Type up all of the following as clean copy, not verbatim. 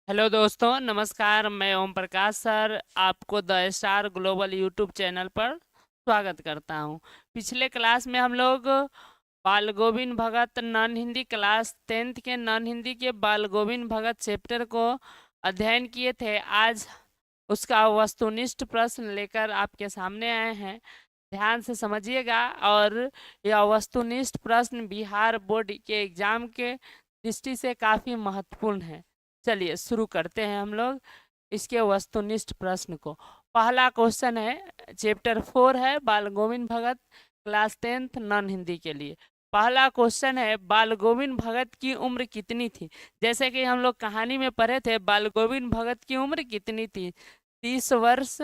Hello दोस्तों, नमस्कार। मैं ओम प्रकाश सर आपको the star global YouTube channel पर स्वागत करता हूं। पिछले क्लास में हम लोग बाल गोविंद भगत नॉन हिंदी क्लास 10th के नॉन हिंदी के बाल गोविंद भगत चैप्टर को अध्ययन किए थे। आज उसका वस्तुनिष्ठ प्रश्न लेकर आपके सामने आए हैं। ध्यान से समझिएगा। और यह वस्तुनिष्ठ प्रश्न बिहार बोर्ड के एग्जाम के दृष्टि से काफ़ी महत्वपूर्ण है। चलिए शुरू करते हैं हम लोग इसके वस्तुनिष्ठ प्रश्न को। पहला क्वेश्चन है, चैप्टर 4 है बाल गोविंद भगत, क्लास 10th नॉन हिंदी के लिए। पहला क्वेश्चन है, बाल गोविंद भगत की उम्र कितनी थी? जैसे कि हम लोग कहानी में पढ़े थे, बाल गोविंद भगत की उम्र कितनी थी? 30 वर्ष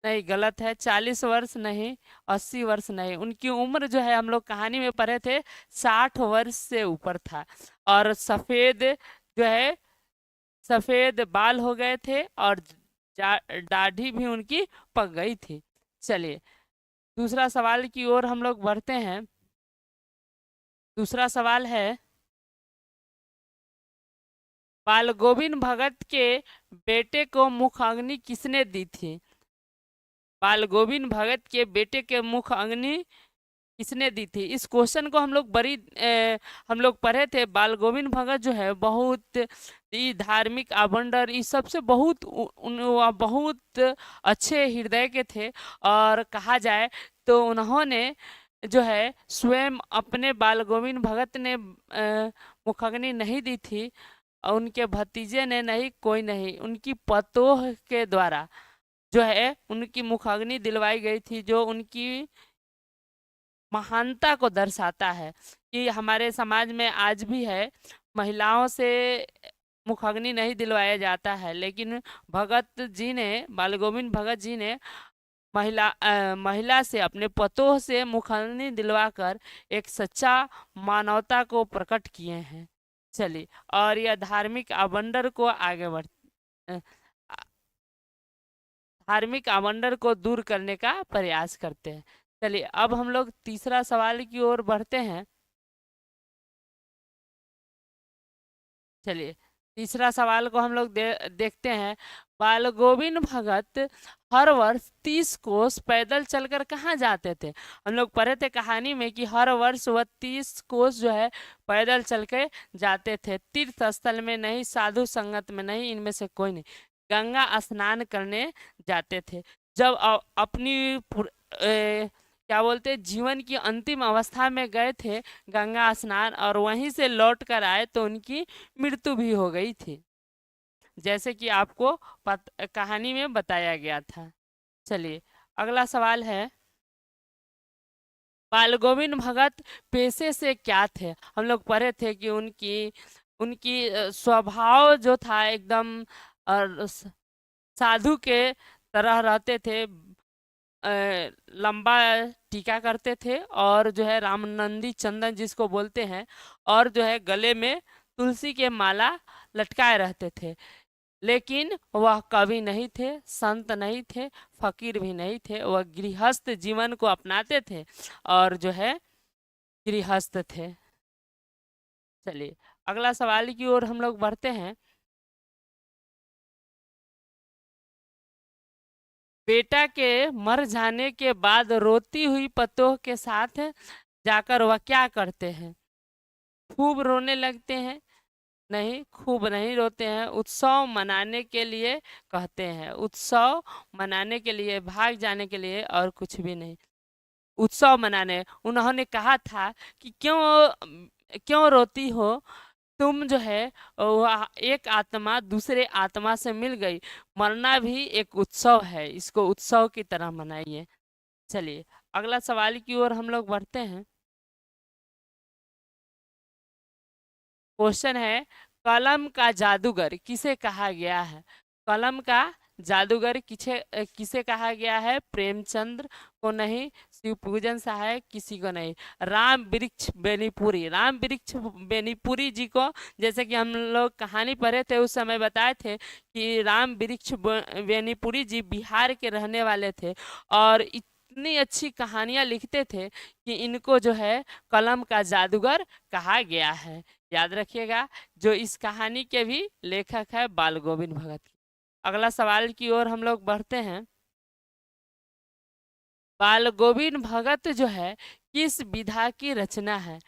नहीं, गलत है। 40 वर्ष नहीं, 80 वर्ष नहीं। उनकी उम्र जो है हम लोग कहानी में पढ़े थे 60 वर्ष से ऊपर था। और सफेद जो है, सफेद बाल हो गए थे और दाढ़ी भी उनकी पक गई थी। चलिए दूसरा सवाल की ओर हम लोग बढ़ते हैं। दूसरा सवाल है, बाल गोविंद भगत के बेटे को मुखाग्नि किसने दी थी? बाल गोविंद भगत के बेटे के मुख अग्नि किसने दी थी? इस क्वेश्चन को हम लोग हम लोग पढ़े थे। बाल गोविंद भगत जो है बहुत ही धार्मिक, आबंडर, इस सबसे बहुत वह बहुत अच्छे हृदय के थे। और कहा जाए तो उन्होंने जो है स्वयं अपने बाल गोविंद भगत ने मुखाग्नि नहीं दी थी। और उनके भतीजे ने नहीं, कोई नहीं, उनकी पतोह के द्वारा जो है उनकी मुखाग्नि दिलवाई गई थी, जो उनकी महानता को दर्शाता है कि हमारे समाज में आज भी है महिलाओं से मुखाग्नि नहीं दिलवाया जाता है। लेकिन भगत जी ने, बाल गोविंद भगत जी ने महिला से, अपने पतोह से मुखाग्नि दिलवाकर एक सच्चा मानवता को प्रकट किए हैं। चलिए, और यह धार्मिक आबंडर को आगे बढ़ अ, धार्मिक आबंडर को दूर करने का प्रयास करते हैं। चलिए अब हम लोग तीसरा सवाल की ओर बढ़ते हैं। चलिए तीसरा सवाल को हम लोग देखते हैं। बाल गोविंद भगत हर वर्ष 30 कोस पैदल चलकर कहाँ जाते थे? हम लोग पढ़े थे कहानी में कि हर वर्ष वह 30 कोस जो है पैदल चल के जाते थे। तीर्थ स्थल में नहीं, साधु संगत में नहीं, इनमें से कोई नहीं। गंगा स्नान करने जाते थे। जब अपनी क्या बोलते हैं, जीवन की अंतिम अवस्था में गए थे गंगा स्नान, और वहीं से लौट कर आए तो उनकी मृत्यु भी हो गई थी, जैसे कि आपको कहानी में बताया गया था। चलिए अगला सवाल है, बाल गोविंद भगत पेशे से क्या थे? हम लोग पढ़े थे कि उनकी उनकी स्वभाव जो था एकदम साधु के तरह रहते थे। लंबा टीका करते थे और जो है रामनंदी चंदन जिसको बोलते हैं, और जो है गले में तुलसी के माला लटकाए रहते थे। लेकिन वह कवि नहीं थे, संत नहीं थे, फकीर भी नहीं थे। वह गृहस्थ जीवन को अपनाते थे और जो है गृहस्थ थे। चलिए अगला सवाल की ओर हम लोग बढ़ते हैं। बेटा के मर जाने के बाद रोती हुई पतोह के साथ जाकर वह क्या करते हैं? खूब रोने लगते हैं? नहीं, खूब नहीं रोते हैं। उत्सव मनाने के लिए कहते हैं, उत्सव मनाने के लिए, भाग जाने के लिए, और कुछ भी नहीं। उत्सव मनाने उन्होंने कहा था कि क्यों क्यों रोती हो तुम, जो है वह एक आत्मा दूसरे आत्मा से मिल गई। मरना भी एक उत्सव है, इसको उत्सव की तरह मनाइए। चलिए अगला सवाल की ओर हम लोग बढ़ते हैं। क्वेश्चन है, कलम का जादूगर किसे कहा गया है? कलम का जादूगर किसे कहा गया है? प्रेमचंद्र को नहीं, शिवपूजन सहाय किसी को नहीं, राम वृक्ष बेनीपुरी, राम वृक्ष बेनीपुरी जी को, जैसे कि हम लोग कहानी पढ़े थे उस समय बताए थे कि राम वृक्ष बेनीपुरी जी बिहार के रहने वाले थे। और इतनी अच्छी कहानियां लिखते थे कि इनको जो है कलम का जादूगर कहा गया है। याद रखिएगा, जो इस कहानी के भी लेखक है बाल गोविंद भगत। अगला सवाल की ओर हम लोग बढ़ते हैं। बाल गोविंद भगत जो है किस विधा की रचना है?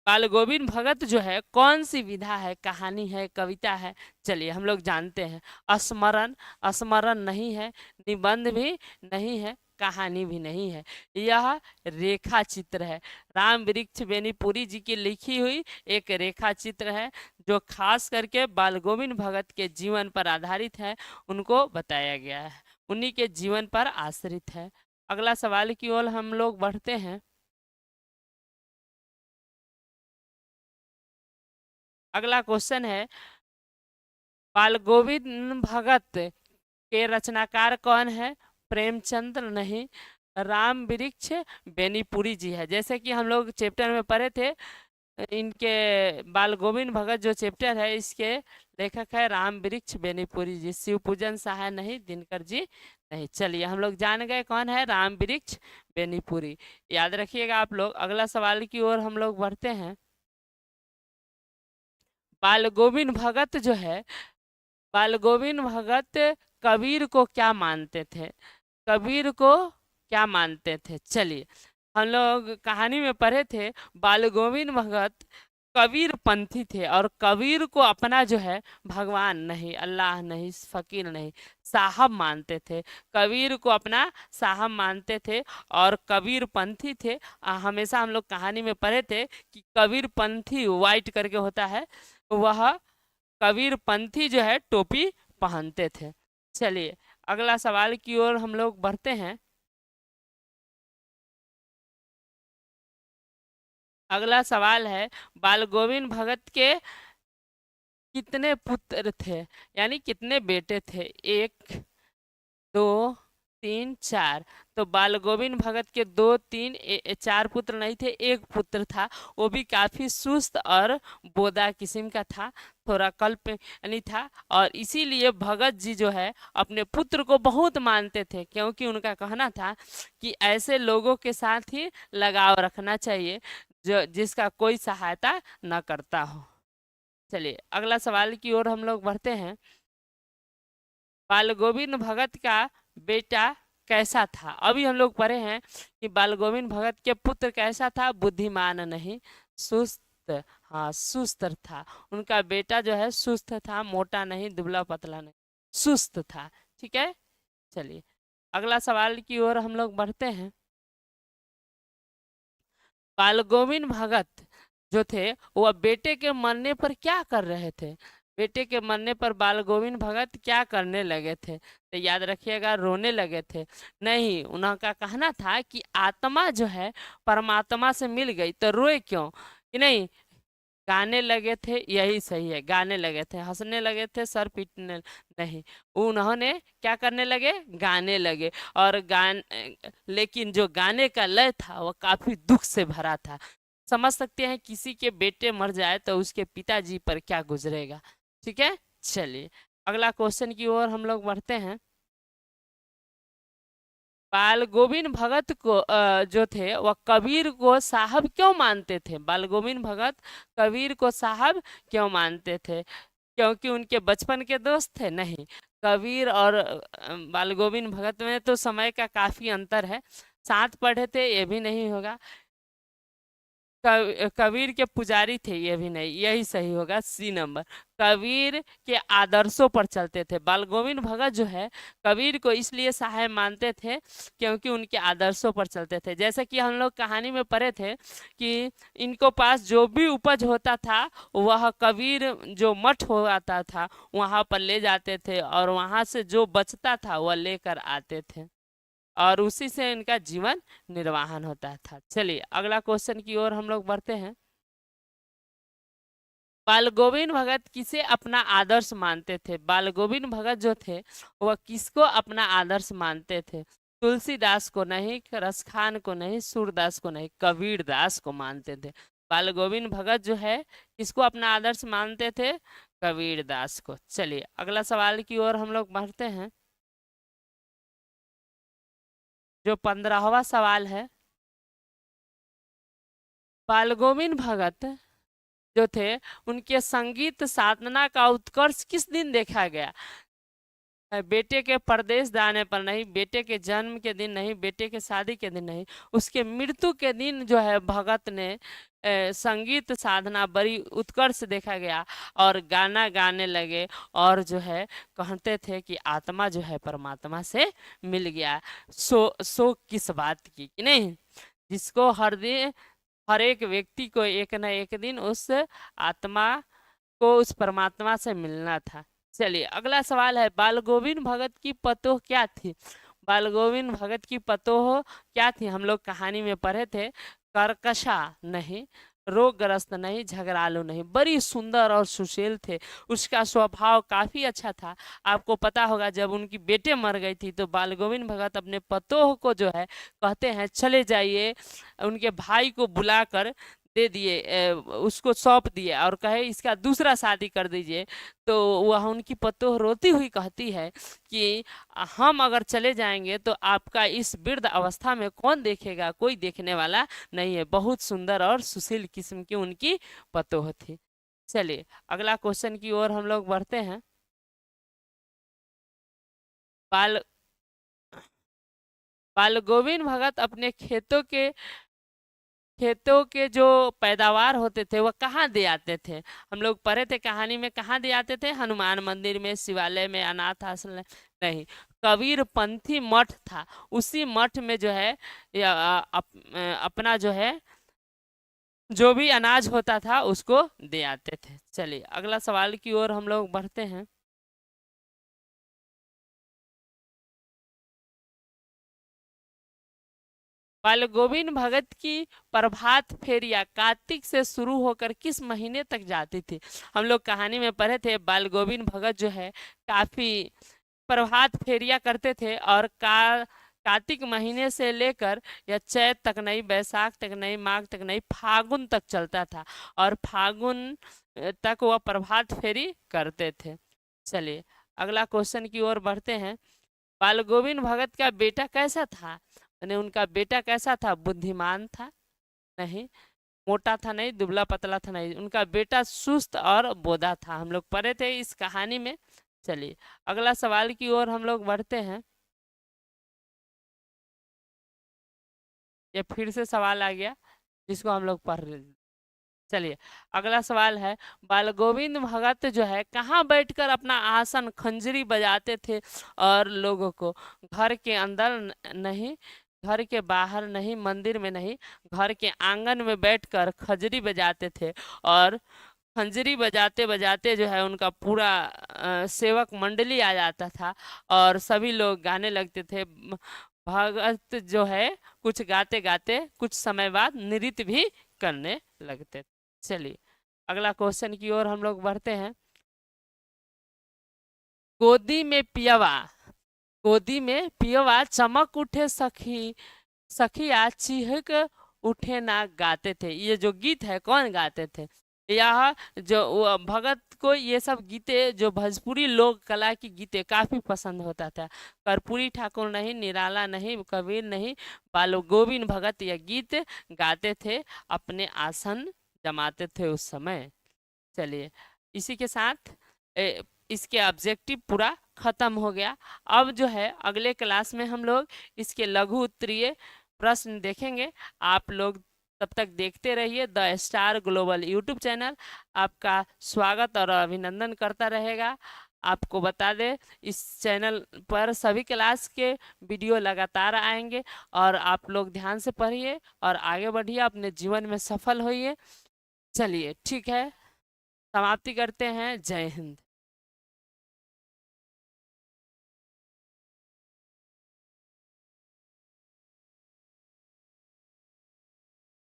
बाल गोविंद भगत जो है कौन सी विधा है, कहानी है, कविता है? चलिए हम लोग जानते हैं। स्मरण, स्मरण नहीं है, निबंध भी नहीं है, कहानी भी नहीं है, यह रेखा चित्र है। राम वृक्ष बेनीपुरी जी की लिखी हुई एक रेखा चित्र है, जो खास करके बाल गोविंद भगत के जीवन पर आधारित है, उनको बताया गया है, उन्हीं के जीवन पर आश्रित है। अगला सवाल की ओर हम लोग बढ़ते हैं। अगला क्वेश्चन है, बाल गोविंद भगत के रचनाकार कौन है? प्रेमचंद्र नहीं, राम वृक्ष बेनीपुरी जी है। जैसे कि हम लोग चैप्टर में पढ़े थे, इनके बाल गोविंद भगत जो चैप्टर है इसके लेखक है राम वृक्ष बेनीपुरी जी, शिव पूजन सहाय नहीं, दिनकर जी नहीं। चलिए हम लोग जान गए कौन है राम वृक्ष बेनीपुरी। याद रखिएगा आप लोग। अगला सवाल की ओर हम लोग बढ़ते हैं। बाल गोविंद भगत जो है, बाल गोविंद भगत कबीर को क्या मानते थे? कबीर को क्या मानते थे? चलिए हम लोग कहानी में पढ़े थे, बाल गोविंद भगत कबीर पंथी थे और कबीर को अपना जो है भगवान नहीं, अल्लाह नहीं, फकीर नहीं, साहब मानते थे। कबीर को अपना साहब मानते थे और कबीर पंथी थे। हमेशा हम लोग कहानी में पढ़े थे कि कबीर पंथी वाइट करके होता है, वह कबीर पंथी जो है टोपी पहनते थे। चलिए अगला सवाल की ओर हम लोग बढ़ते हैं। अगला सवाल है, बाल गोविंद भगत के कितने पुत्र थे, यानी कितने बेटे थे? एक, दो, तीन, चार। तो बाल गोविंद भगत के दो, तीन, चार पुत्र नहीं थे, एक पुत्र था, वो भी काफी सुस्त और बोदा किस्म का था, थोड़ा कल्प यानी था। और इसीलिए भगत जी जो है अपने पुत्र को बहुत मानते थे, क्योंकि उनका कहना था कि ऐसे लोगों के साथ ही लगाव रखना चाहिए जो जिसका कोई सहायता न करता हो। चलिए अगला सवाल की ओर हम लोग बढ़ते हैं। बाल गोविंद भगत का बेटा कैसा था? अभी हम लोग पढ़े हैं कि बाल गोविंद भगत के पुत्र कैसा था? बुद्धिमान नहीं, सुस्त, हाँ सुस्त था। उनका बेटा जो है सुस्त था, मोटा नहीं, दुबला पतला नहीं, सुस्त था। ठीक है, चलिए अगला सवाल की ओर हम लोग बढ़ते हैं। बाल गोविंद भगत जो थे वह बेटे के मरने पर क्या कर रहे थे? बेटे के मरने पर बाल गोविंद भगत क्या करने लगे थे? तो याद रखिएगा, रोने लगे थे नहीं। उनका कहना था कि आत्मा जो है परमात्मा से मिल गई तो रोए क्यों, कि नहीं, गाने लगे थे, यही सही है, गाने लगे थे, हंसने लगे थे, सर पीटने नहीं, उन्होंने क्या करने लगे? गाने लगे। और लेकिन जो गाने का लय था वह काफी दुख से भरा था। समझ सकते हैं किसी के बेटे मर जाए तो उसके पिताजी पर क्या गुजरेगा। ठीक है, चलिए अगला क्वेश्चन की ओर हम लोग बढ़ते हैं। बाल गोविंद भगत को जो थे वह कबीर को साहब क्यों मानते थे? बाल गोविंद भगत कबीर को साहब क्यों मानते थे? क्योंकि उनके बचपन के दोस्त थे? नहीं, कबीर और बाल गोविंद भगत में तो समय का काफी अंतर है, साथ पढ़े थे, ये भी नहीं होगा। कबीर के पुजारी थे, ये भी नहीं, यही सही होगा, सी नंबर। कबीर के आदर्शों पर चलते थे। बाल गोविंद भगत जो है कबीर को इसलिए साहब मानते थे क्योंकि उनके आदर्शों पर चलते थे। जैसे कि हम लोग कहानी में पढ़े थे कि इनको पास जो भी उपज होता था वह कबीर जो मठ हो आता था वहाँ पर ले जाते थे और वहाँ से जो बचता था वह लेकर आते थे और उसी से इनका जीवन निर्वाहन होता था। चलिए अगला क्वेश्चन की ओर हम लोग बढ़ते हैं। बाल गोविंद भगत किसे अपना आदर्श मानते थे? बाल गोविंद भगत जो थे वह किसको अपना आदर्श मानते थे? तुलसीदास को नहीं, रसखान को नहीं, सूरदास को नहीं, कबीर दास को मानते थे। बाल गोविंद भगत जो है किसको अपना आदर्श मानते थे? कबीर दास को। चलिए अगला सवाल की ओर हम लोग बढ़ते हैं। जो 15वां सवाल है, बाल गोविंद भगत जो थे उनके संगीत साधना का उत्कर्ष किस दिन देखा गया? बेटे के परदेश जाने पर नहीं, बेटे के जन्म के दिन नहीं, बेटे के शादी के दिन नहीं, उसके मृत्यु के दिन जो है भगत ने संगीत साधना बड़ी उत्कर्ष देखा गया और गाना गाने लगे और जो है कहते थे कि आत्मा जो है परमात्मा से मिल गया। सो किस बात की कि नहीं, जिसको हर दिन हर एक व्यक्ति को एक न एक दिन उस आत्मा को उस परमात्मा से मिलना था। चलिए अगला सवाल है, बाल गोविंद भगत की पतोह क्या थी? बाल गोविंद भगत की पतोह क्या थी? हम लोग कहानी में पढ़े थे, कर्कशा नहीं, रोगग्रस्त नहीं, झगड़ालू नहीं, बड़ी सुंदर और सुशील थे। उसका स्वभाव काफी अच्छा था। आपको पता होगा जब उनकी बेटे मर गई थी तो बाल गोविंद भगत अपने पतोह को जो है कहते हैं चले जाइए, उनके भाई को बुलाकर दे दिए, उसको सौंप दिए और कहे इसका दूसरा शादी कर दीजिए। तो वह उनकी पतोह रोती हुई कहती है कि हम अगर चले जाएंगे तो आपका इस वृद्ध अवस्था में कौन देखेगा, कोई देखने वाला नहीं है। बहुत सुंदर और सुशील किस्म की उनकी पतोह थी। चलिए अगला क्वेश्चन की ओर हम लोग बढ़ते हैं। बाल बाल गोविंद भगत अपने खेतों के जो पैदावार होते थे वह कहाँ दे आते थे? हम लोग पढ़े थे कहानी में, कहाँ दे आते थे? हनुमान मंदिर में, शिवालय में, अनाथ आश्रम नहीं, कबीर पंथी मठ था, उसी मठ में जो है अपना जो है जो भी अनाज होता था उसको दे आते थे। चलिए अगला सवाल की ओर हम लोग बढ़ते हैं। बाल गोविंद भगत की प्रभात फेरियां कार्तिक से शुरू होकर किस महीने तक जाती थी? हम लोग कहानी में पढ़े थे बाल गोविंद भगत जो है काफी प्रभात फेरियां करते थे और कार्तिक महीने से लेकर या चैत तक नहीं, बैसाख तक नहीं, माघ तक नहीं, फागुन तक चलता था और फागुन तक वह प्रभात फेरी करते थे। चलिए अगला क्वेश्चन की ओर बढ़ते हैं। बाल गोविंद भगत का बेटा कैसा था? यानी उनका बेटा कैसा था? बुद्धिमान था नहीं, मोटा था नहीं, दुबला पतला था नहीं, उनका बेटा सुस्त और बोधा था। हम लोग पढ़े थे इस कहानी में। चलिए अगला सवाल की ओर हम लोग बढ़ते हैं। ये फिर से सवाल आ गया जिसको हम लोग पढ़ रहे। चलिए अगला सवाल है, बाल गोविंद भगत जो है कहाँ बैठकर अपना आसन खंजरी बजाते थे और लोगों को? घर के अंदर नहीं, घर के बाहर नहीं, मंदिर में नहीं, घर के आंगन में बैठकर खंजरी बजाते थे और खंजरी बजाते बजाते जो है उनका पूरा सेवक मंडली आ जाता था और सभी लोग गाने लगते थे। भगत जो है कुछ गाते गाते कुछ समय बाद नृत्य भी करने लगते थे। चलिए अगला क्वेश्चन की ओर हम लोग बढ़ते हैं। गोदी में पियवा, गोदी में पियवा चमक उठे सखी, सखिया चिहक उठे ना गाते थे। ये जो गीत है कौन गाते थे? यह जो भगत को ये सब गीतें जो भोजपुरी लोक कला की गीतें काफी पसंद होता था। कर्पूरी ठाकुर नहीं, निराला नहीं, कबीर नहीं, बाल गोविंद भगत यह गीत गाते थे, अपने आसन जमाते थे उस समय। चलिए इसी के साथ इसके ऑब्जेक्टिव पूरा खत्म हो गया। अब जो है अगले क्लास में हम लोग इसके लघु उत्तरीय प्रश्न देखेंगे। आप लोग तब तक देखते रहिए the star global YouTube channel. आपका स्वागत और अभिनंदन करता रहेगा। आपको बता दें इस चैनल पर सभी क्लास के वीडियो लगातार आएंगे और आप लोग ध्यान से पढ़िए और आगे बढ़िए, अपने जीवन में सफल होइए। चलिए ठीक है, समाप्ति करते हैं। जय हिंद।